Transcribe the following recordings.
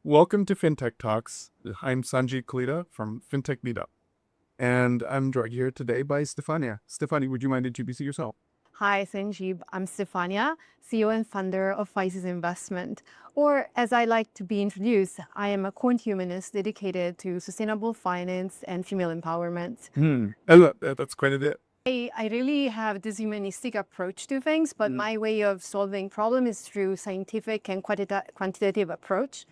Welcome to FintechTalks. I'm Sanjib Kalita from Fintech Meetup, and I'm joined here today by Stefania. Stefania, would you mind introducing yourself? Hi, Sanjib. I'm Stefania, CEO and founder of Physis Investment. Or, as I like to be introduced, I am a quant humanist dedicated to sustainable finance and female empowerment. I love that. That's quite a bit. I really have this humanistic approach to things, but my way of solving problems is through scientific and quantitative approach.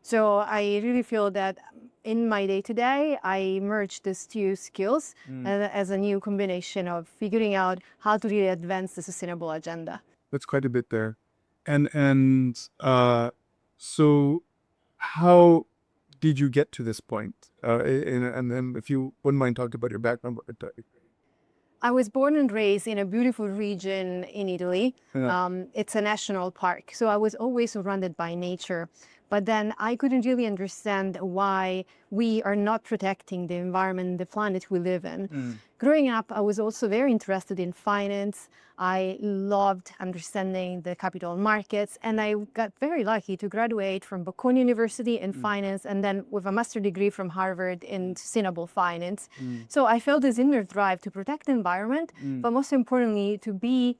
So I really feel that in my day-to-day, I merge these two skills as a new combination of figuring out how to really advance the sustainable agenda. That's quite a bit there. So how did you get to this point? And then if you wouldn't mind talking about your background. I was born and raised in a beautiful region in Italy. Yeah. It's a national park, so I was always surrounded by nature. But then I couldn't really understand why we are not protecting the environment, the planet we live in. Growing up, I was also very interested in finance. I loved understanding the capital markets, and I got very lucky to graduate from Bocconi University in finance and then with a master's degree from Harvard in sustainable finance. So I felt this inner drive to protect the environment, but most importantly, to be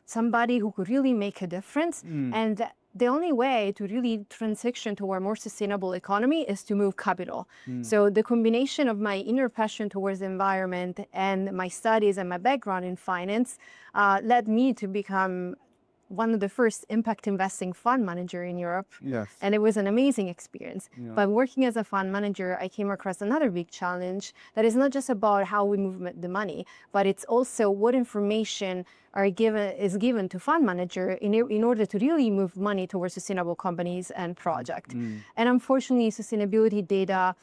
somebody who could really make a difference. And the only way to really transition to a more sustainable economy is to move capital. So the combination of my inner passion towards the environment and my studies and my background in finance led me to become one of the first impact investing fund manager in Europe. Yes. And it was an amazing experience. Yeah. But working as a fund manager, I came across another big challenge that is not just about how we move the money, but it's also what information is given to fund manager in order to really move money towards sustainable companies and projects. And unfortunately, sustainability data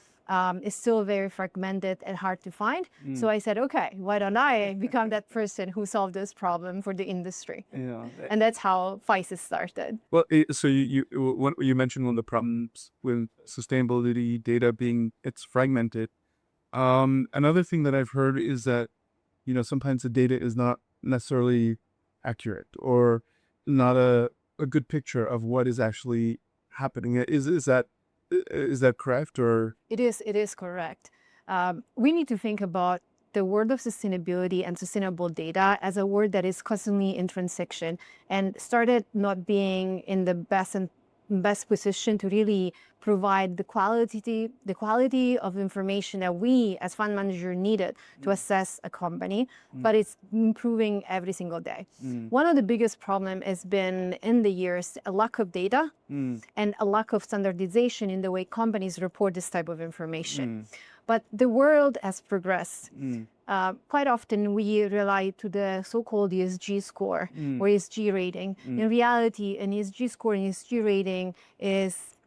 is still very fragmented and hard to find. So I said, okay, why don't I become that person who solved this problem for the industry? Yeah. And that's how Physis started. Well, so you mentioned one of the problems with sustainability data being it's fragmented. Another thing that I've heard is that, sometimes the data is not necessarily accurate or not a good picture of what is actually happening. Is that correct or? It is correct. We need to think about the word of sustainability and sustainable data as a word that is constantly in transition and started not being in the best position to really provide the quality of information that we as fund manager needed to assess a company, but it's improving every single day. One of the biggest problem has been in the years a lack of data and a lack of standardization in the way companies report this type of information. But the world has progressed. Quite often we rely to the so-called ESG score or ESG rating. In reality, an ESG score and ESG rating is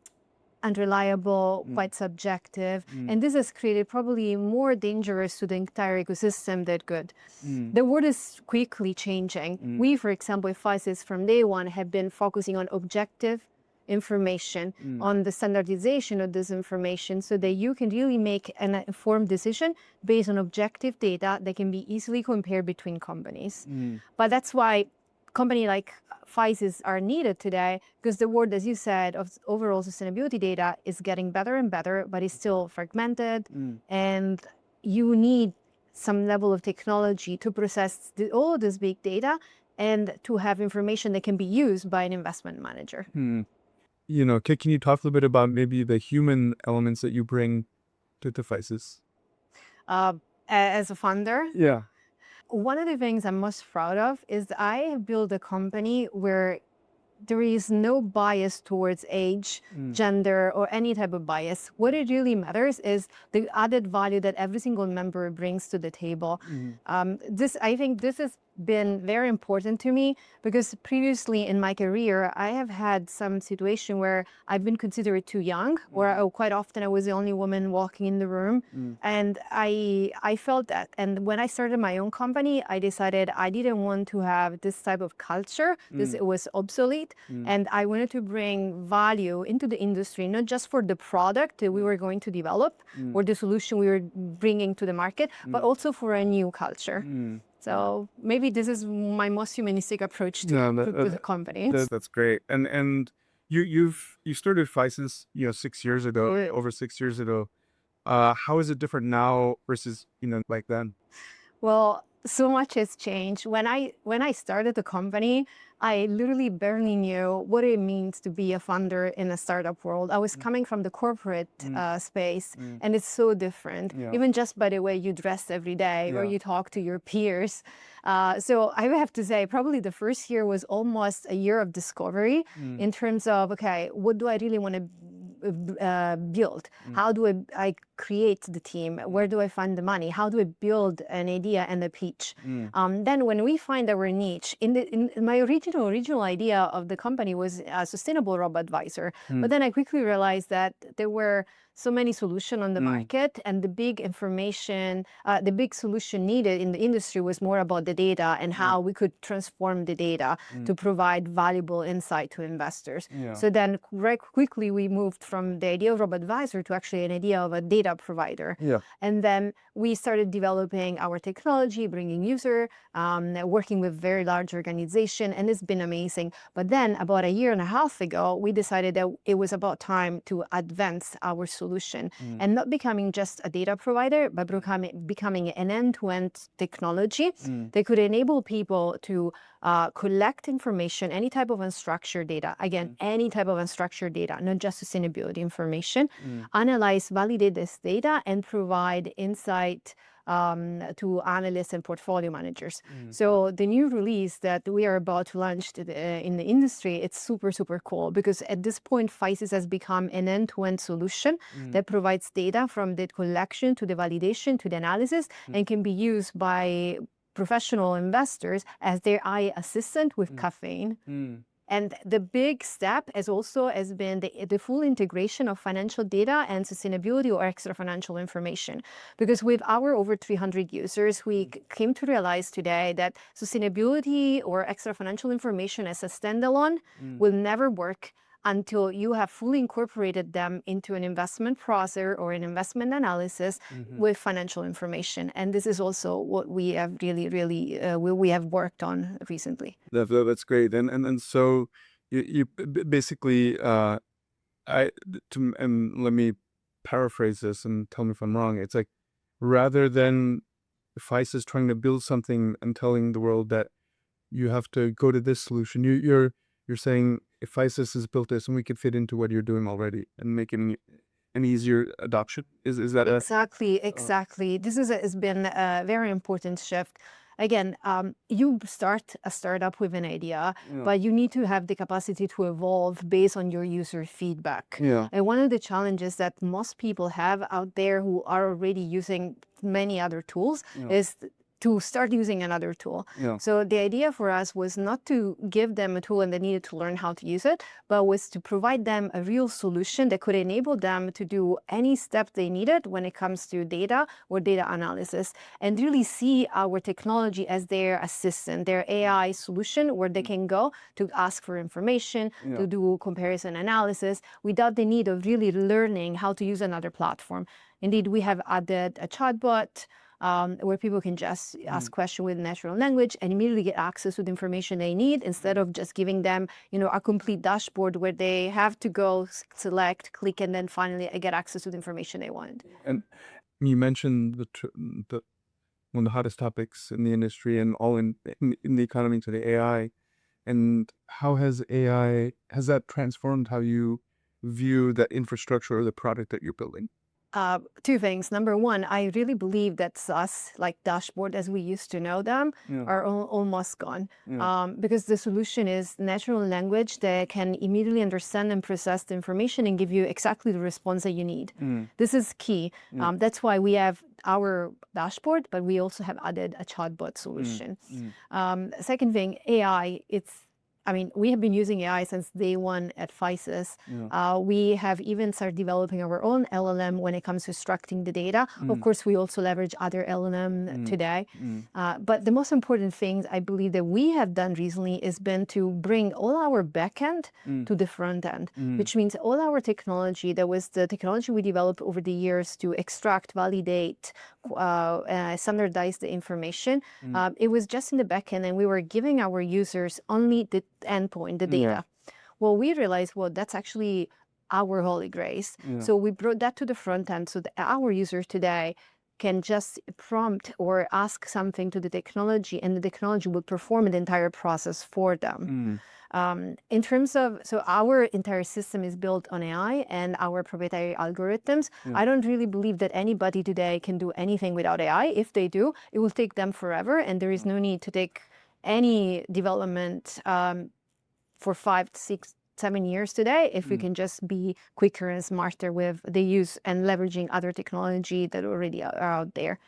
unreliable, quite subjective, and this has created probably more dangerous to the entire ecosystem than good. The world is quickly changing. We, for example, at Physis from day one have been focusing on objective information, on the standardization of this information so that you can really make an informed decision based on objective data that can be easily compared between companies. But that's why companies like Physis are needed today, because the world, as you said, of overall sustainability data is getting better and better, but it's still fragmented, and you need some level of technology to process all this big data and to have information that can be used by an investment manager. Can you talk a little bit about maybe the human elements that you bring to Physis? As a founder, Yeah. one of the things I'm most proud of is I have built a company where there is no bias towards age, gender, or any type of bias. What it really matters is the added value that every single member brings to the table. I think this has been very important to me because previously in my career, I have had some situation where I've been considered too young, or quite often I was the only woman walking in the room. And I felt that. And when I started my own company, I decided I didn't want to have this type of culture. It was obsolete. And I wanted to bring value into the industry, not just for the product that we were going to develop or the solution we were bringing to the market, but also for a new culture. So maybe this is my most humanistic approach to the company. That's great. And You started Physis, 6 years ago, over 6 years ago. How is it different now versus like then? Well, so much has changed. When I started the company, I literally barely knew what it means to be a founder in a startup world. I was coming from the corporate space, and it's so different, Yeah. even just by the way you dress every day or Yeah. you talk to your peers. So I have to say, probably the first year was almost a year of discovery in terms of, okay, what do I really want to build? How do I create the team? Where do I find the money? How do I build an idea and a pitch? Then when we find our niche, in my original idea of the company was a sustainable robo advisor. But then I quickly realized that there were so many solutions on the market, and the big solution needed in the industry was more about the data and how we could transform the data to provide valuable insight to investors. Yeah. So then very quickly we moved from the idea of robo-advisor to actually an idea of a data provider. Yeah. And then we started developing our technology, bringing user, working with very large organization, and it's been amazing. But then about a year and a half ago, we decided that it was about time to advance our solution and not becoming just a data provider, but becoming an end-to-end technology that could enable people to collect information, any type of unstructured data, again, any type of unstructured data, not just sustainability information, analyze, validate this data, and provide insight to analysts and portfolio managers. So the new release that we are about to launch in the industry, it's super, super cool, because at this point, Physis has become an end-to-end solution that provides data from the collection to the validation to the analysis and can be used by professional investors as their AI assistant with caffeine. And the big step has been the full integration of financial data and sustainability or extra financial information. Because with our over 300 users, we came to realize today that sustainability or extra financial information as a standalone will never work until you have fully incorporated them into an investment process or an investment analysis with financial information. And this is also what we have we have worked on recently. That's great. And so you basically and let me paraphrase this and tell me if I'm wrong. It's like, rather than Physis trying to build something and telling the world that you have to go to this solution, you're saying, if Physis has built this and we could fit into what you're doing already and make an easier adoption. Is that Exactly. This has been a very important shift. Again, you start a startup with an idea, but you need to have the capacity to evolve based on your user feedback. And one of the challenges that most people have out there who are already using many other tools is to start using another tool. So the idea for us was not to give them a tool and they needed to learn how to use it, but was to provide them a real solution that could enable them to do any step they needed when it comes to data or data analysis, and really see our technology as their assistant, their AI solution, where they can go to ask for information, to do comparison analysis without the need of really learning how to use another platform. Indeed, we have added a chatbot where people can just ask questions with natural language and immediately get access to the information they need, instead of just giving them, a complete dashboard where they have to go select, click, and then finally get access to the information they want. And you mentioned one of the hottest topics in the industry and all in the economy today, AI. And how has that transformed how you view that infrastructure or the product that you're building? Two things. Number one, I really believe that SaaS, like dashboard as we used to know them, are almost gone. Because the solution is natural language that can immediately understand and process the information and give you exactly the response that you need. This is key. That's why we have our dashboard, but we also have added a chatbot solution. Second thing, AI, we have been using AI since day one at Physis. We have even started developing our own LLM when it comes to extracting the data. Of course, we also leverage other LLM today. But the most important things I believe that we have done recently has been to bring all our backend to the front end, which means all our technology, that was the technology we developed over the years to extract, validate, standardize the information. It was just in the backend, and we were giving our users only the endpoint, the data. Well, we realized, well, that's actually our holy grace. Yeah. So we brought that to the front end so that our users today can just prompt or ask something to the technology, and the technology will perform the entire process for them. In terms of, so our entire system is built on AI and our proprietary algorithms. I don't really believe that anybody today can do anything without AI. If they do, it will take them forever, and there is no need to take any development for 5, 6, 7 years today if we can just be quicker and smarter with the use and leveraging other technology that already are out there.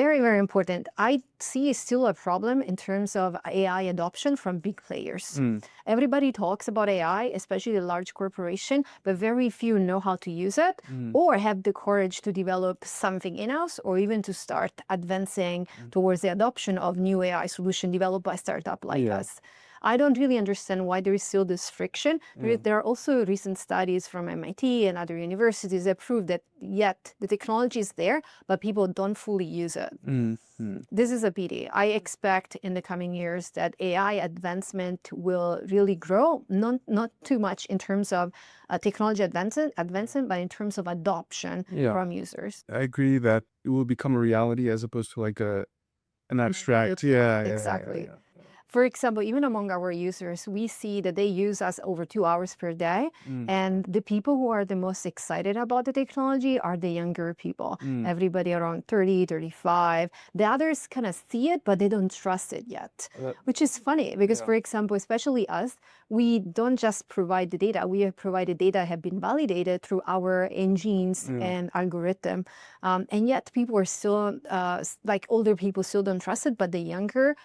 Very, very important. I see still a problem in terms of AI adoption from big players. Everybody talks about AI, especially the large corporation, but very few know how to use it or have the courage to develop something in-house or even to start advancing towards the adoption of new AI solution developed by startup like us. I don't really understand why there is still this friction. There are also recent studies from MIT and other universities that prove that yet the technology is there, but people don't fully use it. This is a pity. I expect in the coming years that AI advancement will really grow, not too much in terms of technology advancement, but in terms of adoption from users. I agree that it will become a reality as opposed to like an abstract. Exactly. For example, even among our users, we see that they use us over 2 hours per day. And the people who are the most excited about the technology are the younger people. Everybody around 30, 35. The others kind of see it, but they don't trust it yet, which is funny because, for example, especially us, we don't just provide the data. We have provided data have been validated through our engines and algorithm. And yet people are still, like older people still don't trust it, but the younger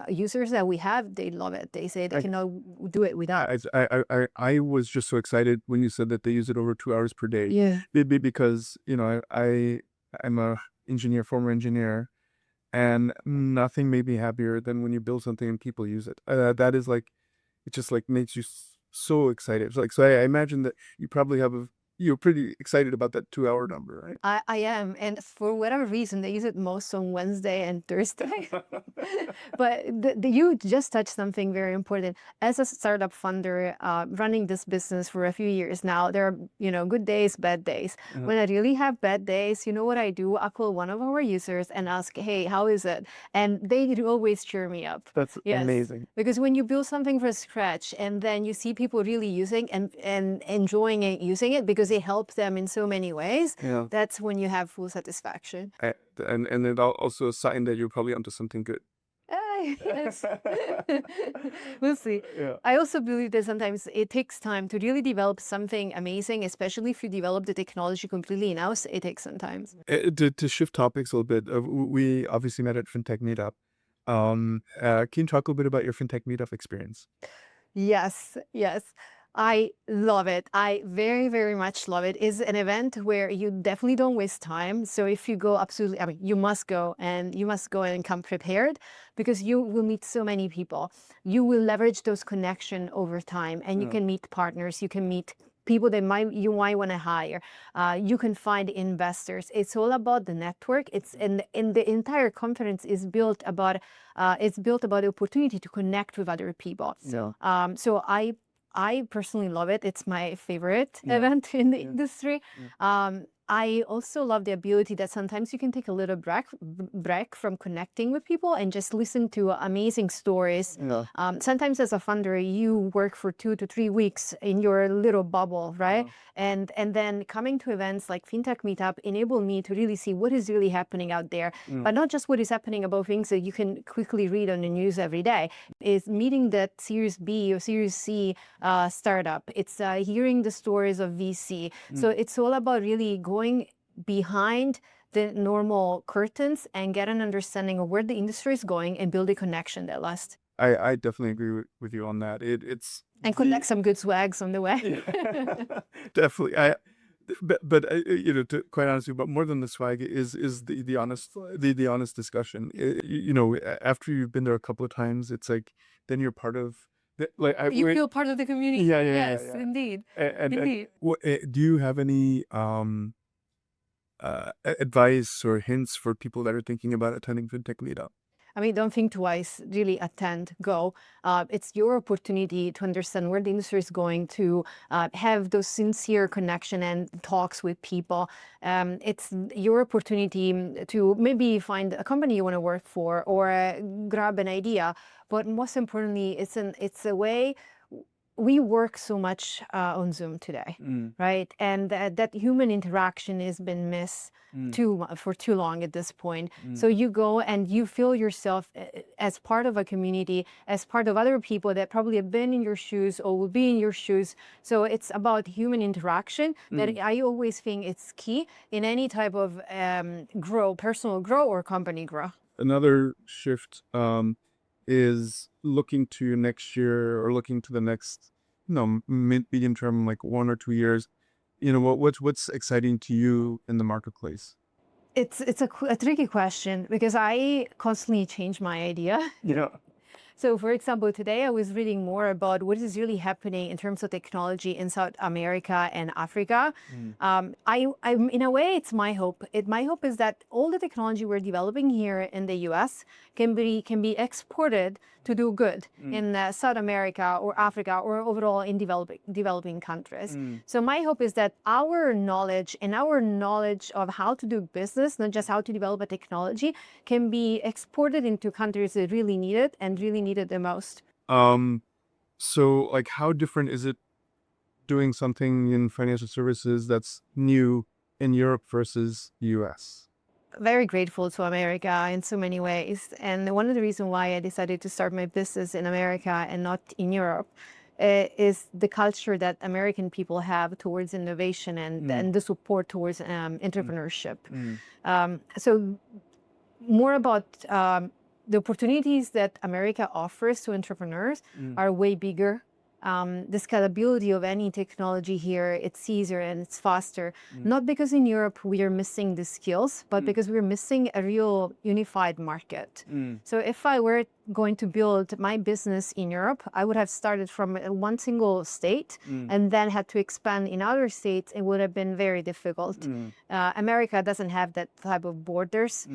users that we have, they love it. They say they cannot do it without. I was just so excited when you said that they use it over 2 hours per day. Yeah. Because, I'm a engineer, former engineer, and nothing made me happier than when you build something and people use it. That is like, it just like makes you so excited. So I imagine that you probably you're pretty excited about that 2 hour number, right? I am. And for whatever reason, they use it most on Wednesday and Thursday. But you just touched something very important. As a startup funder, running this business for a few years now, there are, good days, bad days. When I really have bad days, you know what I do? I call one of our users and ask, hey, how is it? And they always cheer me up. That's amazing. Because when you build something from scratch and then you see people really using and enjoying it, using it because it helps them in so many ways, that's when you have full satisfaction. And it also a sign that you're probably onto something good. Yes. We'll see. I also believe that sometimes it takes time to really develop something amazing, especially if you develop the technology completely in-house. It takes some time. To shift topics a little bit, we obviously met at FinTech Meetup. Can you talk a little bit about your FinTech Meetup experience? Yes. I love it. I very, very much love it. It's an event where you definitely don't waste time. So if you go, absolutely, I mean, you must go and come prepared because you will meet so many people. You will leverage those connections over time and you can meet partners, you can meet people that you might want to hire. You can find investors. It's all about the network. It's in the entire conference is built about the opportunity to connect with other people. So I personally love it. It's my favorite event in the industry. I also love the ability that sometimes you can take a little break from connecting with people and just listen to amazing stories. Sometimes as a funder, you work for 2 to 3 weeks in your little bubble, right? And then coming to events like FinTech Meetup enable me to really see what is really happening out there, but not just what is happening about things that you can quickly read on the news every day. Is meeting that Series B or Series C startup. It's hearing the stories of VC. So it's all about really going behind the normal curtains and get an understanding of where the industry is going and build a connection that lasts. I definitely agree with you on that. And collect some good swags on the way. Definitely. But to quite honestly, but more than the swag is the honest discussion. After you've been there a couple of times, it's like then you're part of. You feel part of the community. Yes, indeed. Indeed. Do you have any advice or hints for people that are thinking about attending FinTech Meetup? I mean, don't think twice, really attend, go. It's your opportunity to understand where the industry is going, to have those sincere connection and talks with people. It's your opportunity to maybe find a company you want to work for, or grab an idea. But most importantly, it's a way. We work so much on Zoom today, right? And that human interaction has been missed for too long at this point. So you go and you feel yourself as part of a community, as part of other people that probably have been in your shoes or will be in your shoes. So it's about human interaction that I always think it's key in any type of personal grow or company grow. Another shift is looking to next year or looking to the next, medium term, like 1 or 2 years. What's exciting to you in the marketplace? It's a tricky question because I constantly change my idea. So, for example, today I was reading more about what is really happening in terms of technology in South America and Africa. I'm in a way, it's my hope. My hope is that all the technology we're developing here in the U.S. can be exported to do good in South America or Africa or overall in developing countries. So my hope is that our knowledge of how to do business, not just how to develop a technology, can be exported into countries that really need it and really need it the most. So like how different is it doing something in financial services that's new in Europe versus US? Very grateful to America in so many ways. And one of the reasons why I decided to start my business in America and not in Europe is the culture that American people have towards innovation and the support towards entrepreneurship. So more about the opportunities that America offers to entrepreneurs are way bigger. The scalability of any technology here, it's easier and it's faster. Not because in Europe we are missing the skills, but because we're missing a real unified market. So if I were going to build my business in Europe, I would have started from one single state and then had to expand in other states. It would have been very difficult. America doesn't have that type of borders.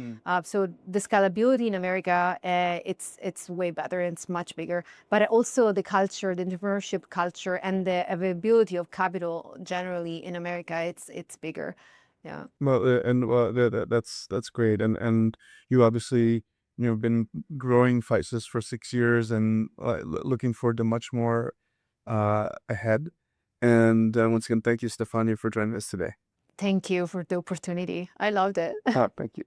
So the scalability in America, it's way better. It's much bigger. But also the culture, the entrepreneurship culture, and the availability of capital generally in America, it's bigger. Yeah. That's great. And you obviously been growing Physis for 6 years and looking forward to much more ahead. And once again, thank you, Stefania, for joining us today. Thank you for the opportunity. I loved it. Thank you.